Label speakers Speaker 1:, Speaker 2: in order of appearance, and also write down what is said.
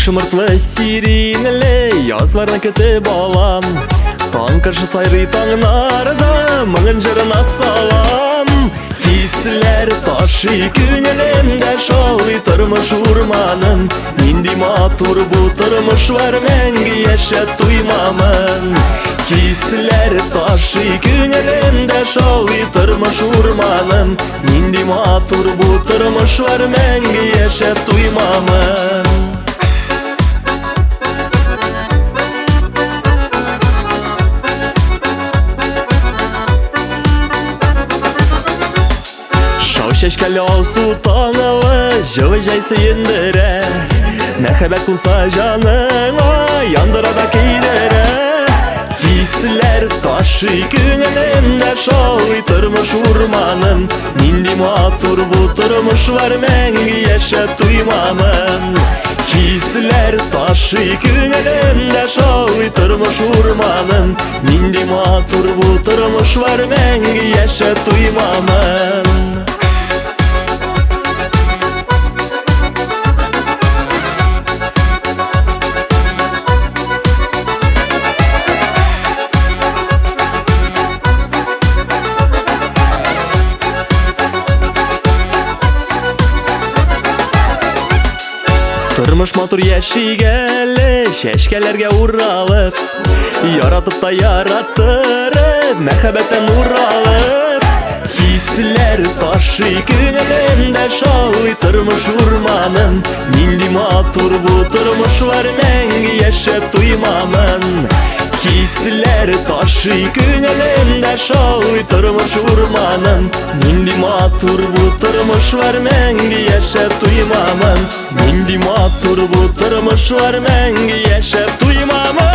Speaker 1: Шымыртлы сиренелі язларына кетіп алам. Таң кірші сайры таңнарда мұңын жырына салам. Хислер ташы күнелемде шалы тұрмыш урманым. Нинди матур бу тұрмыш var мәңгі яшәп туймамын. Хислер ташы күнелемде шалы тұрмыш урманым. Нинди матур бу тұрмыш var мәңгі яшәп туймамын. Şeşkeli olsu tağılı Jıvı jaysı yendire Mehebet kulsa canına Yandıra da keydire Hisler taşı günümde Şalı tırmış urmanım Nindi matur bu tırmış var Mengi yaşap duymamın Hisler taşı günümde Şalı tırmış urmanım Nindi matur bu tırmış var Mengi yaşap duymamın. Turmuş motor yaşigeli şeşkelerge uğralıp Yaratıp da yarattırıp Mehabetten uğralıp Hisler taşı günümde Şalı turmuş urmanım Nindi matur bu turmuş var Mengi yaşap duymamın Hisler taşı günümde Şalı turmuş urmanım Nindi matur bu turmuş var Mengi yaşap duymamın Nindi matur bu turmuş var Mengi yaşap duymamın.